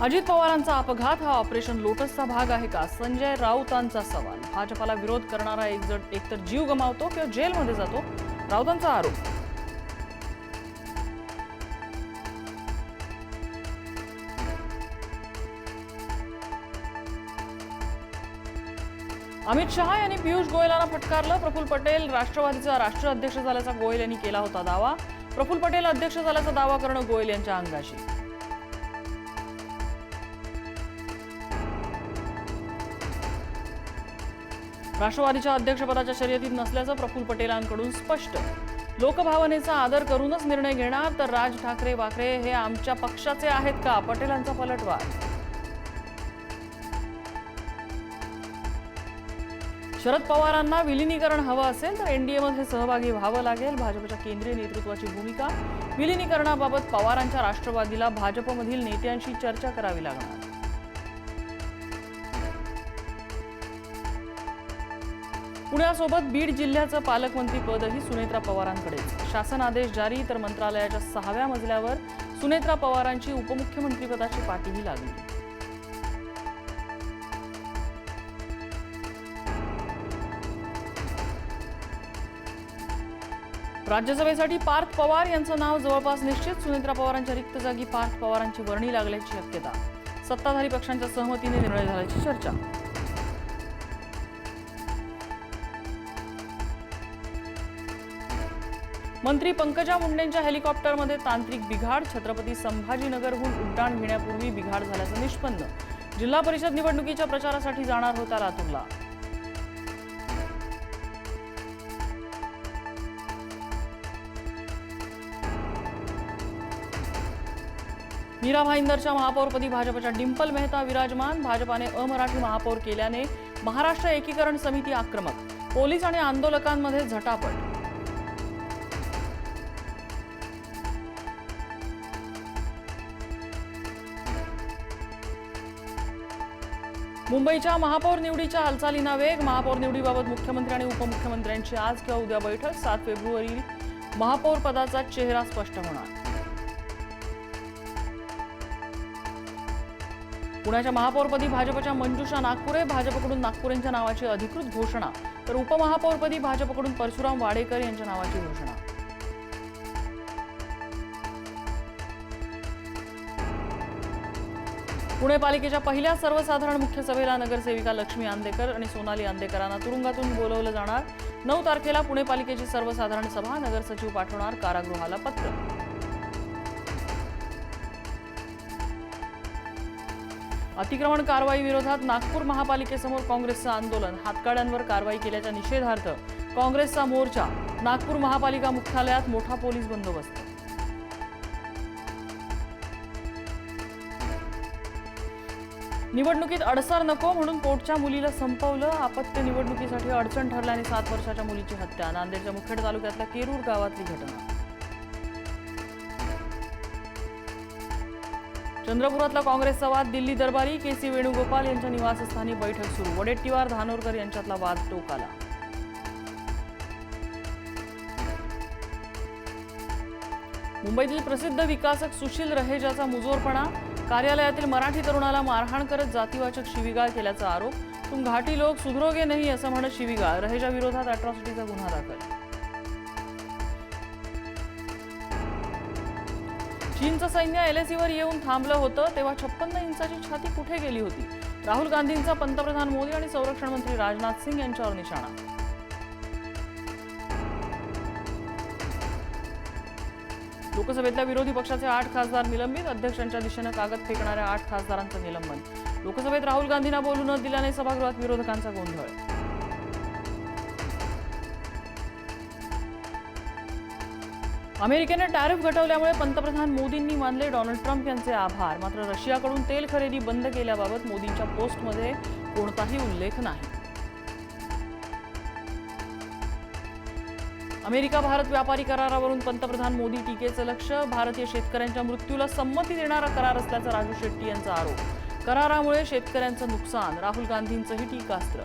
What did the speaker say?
अजित पवारांचा अपघात हा ऑपरेशन लोटसचा भाग आहे का? संजय राऊतांचा सवाल। भाजपाला विरोध करणारा एक जण एकतर जीव गमावतो किंवा जेलमध्ये जातो, राऊतांचा आरोप। अमित शहा यांनी पियुष गोयलांना फटकारलं। प्रफुल्ल पटेल राष्ट्रवादीचा राष्ट्रीय अध्यक्ष झाल्याचा गोयल यांनी केला होता दावा। प्रफुल्ल पटेल अध्यक्ष झाल्याचा दावा करणं गोयल यांच्या अंगाशी। राष्ट्रवादीच्या अध्यक्षपदाच्या शर्यतीत नसल्याचं प्रफुल्ल पटेलांकडून स्पष्ट। लोकभावनेचा आदर करूनच निर्णय घेणार, तर राज ठाकरे वाकरे हे आमच्या पक्षाचे आहेत का? पटेलांचा पलटवार। शरद पवारांना विलीनीकरण हवं असेल तर एनडीएमध्ये सहभागी व्हावं लागेल, भाजपच्या केंद्रीय नेतृत्वाची भूमिका। विलीनीकरणाबाबत पवारांच्या राष्ट्रवादीला भाजपमधील नेत्यांशी चर्चा करावी लागणार। पुण्यासोबत बीड जिल्ह्याचं पालकमंत्री पदही सुनेत्रा पवारांकडेच। शासन आदेश जारी, तर मंत्रालयाच्या 6व्या मजल्यावर सुनेत्रा पवारांची उपमुख्यमंत्रीपदाची पाठीही लागली। राज्यसभेसाठी पार्थ पवार यांचं नाव जवळपास निश्चित। सुनेत्रा पवारांच्या रिक्त जागी पार्थ पवारांची वर्णी लागल्याची शक्यता। सत्ताधारी पक्षांच्या सहमतीने निर्णय झाल्याची चर्चा। मंत्री पंकजा मुंडेंच्या हेलिकॉप्टरमध्ये तांत्रिक बिघाड। छत्रपती संभाजीनगरहून उड्डाण घेण्यापूर्वी बिघाड झाल्याचं निष्पन्न। जिल्हा परिषद निवडणुकीच्या प्रचारासाठी जाणार होता लातूरला। मीरा भाईंदरच्या महापौरपदी भाजपच्या डिंपल मेहता विराजमान। भाजपाने अमराठी महापौर केल्याने महाराष्ट्र एकीकरण समिती आक्रमक। पोलीस आणि आंदोलकांमध्ये झटापट। मुंबईच्या महापौर निवडीच्या हालचालींना वेग। महापौर निवडीबाबत मुख्यमंत्री आणि उपमुख्यमंत्र्यांची आज किंवा उद्या बैठक। 7 फेब्रुवारी महापौर पदाचा चेहरा स्पष्ट होणार। पुण्याच्या महापौरपदी भाजपच्या मंजुषा नागपुरे। भाजपकडून नागपुरेंच्या नावाची अधिकृत घोषणा, तर उपमहापौरपदी भाजपकडून परशुराम वाडेकर यांच्या नावाची घोषणा। पुणे पालिकेच्या पहिल्या सर्वसाधारण मुख्य सभेला नगरसेविका लक्ष्मी आंदेकर आणि सोनाली आंदेकरांना तुरुंगातून बोलवलं जाणार। 9 तारखेला पुणे पालिकेची सर्वसाधारण सभा। नगर सचिव पाठवणार कारागृहाला पत्र। अतिक्रमण कारवाई विरोधात नागपूर महापालिकेसमोर काँग्रेसचं आंदोलन। हातगाड्यांवर कारवाई केल्याच्या निषेधार्थ काँग्रेसचा मोर्चा। नागपूर महापालिका मुख्यालयात मोठा पोलीस बंदोबस्त। निवडणुकीत अडसर नको म्हणून पोटच्या मुलीला संपवलं। अपत्य निवडणुकीसाठी अडचण ठरल्याने 7 वर्षाच्या मुलीची हत्या। नांदेडच्या मुखेड तालुक्यातल्या केरूर गावातली घटना। चंद्रपुरातला काँग्रेसचा वाद दिल्ली दरबारी। के.सी. वेणुगोपाल यांच्या निवासस्थानी बैठक सुरू। वडेट्टीवार धानोरकर यांच्यातला वाद टोकाला। मुंबईतील प्रसिद्ध विकासक सुशील रहेजाचा मुजोरपणा। कार्यालयातील मराठी तरुणाला मारहाण करत जातीवाचक शिवीगाळ केल्याचा आरोप। तुम घाटी लोक सुधरोगे नाही असं म्हणत शिवीगाळ। रहेजा विरोधात अॅट्रॉसिटीचा गुन्हा दाखल। चीनचं सैन्य एलएसीवर येऊन थांबलं होतं तेव्हा 56 इंचाची छाती कुठे गेली होती? राहुल गांधींचा पंतप्रधान मोदी आणि संरक्षण मंत्री राजनाथ सिंग यांच्यावर निशाणा। लोकसभेतल्या विरोधी पक्षाचे 8 खासदार निलंबित। अध्यक्षांच्या दिशेनं कागद फेकणाऱ्या 8 खासदारांचं निलंबन। लोकसभेत राहुल गांधींना बोलू न दिल्याने सभागृहात विरोधकांचा गोंधळ। अमेरिकेने टॅरिफ घटवल्यामुळे पंतप्रधान मोदींनी मानले डोनाल्ड ट्रम्प यांचे आभार। मात्र रशियाकडून तेल खरेदी बंद केल्याबाबत मोदींच्या पोस्टमध्ये कोणताही उल्लेख नाही। अमेरिका भारत व्यापारी करारावरून पंतप्रधान मोदी टीकेचं लक्ष। भारतीय शेतकऱ्यांच्या मृत्यूला संमती देणारा करार असल्याचा राजू शेट्टी यांचा आरोप। करारामुळे शेतकऱ्यांचं नुकसान। राहुल गांधींचंही टीकास्त्र।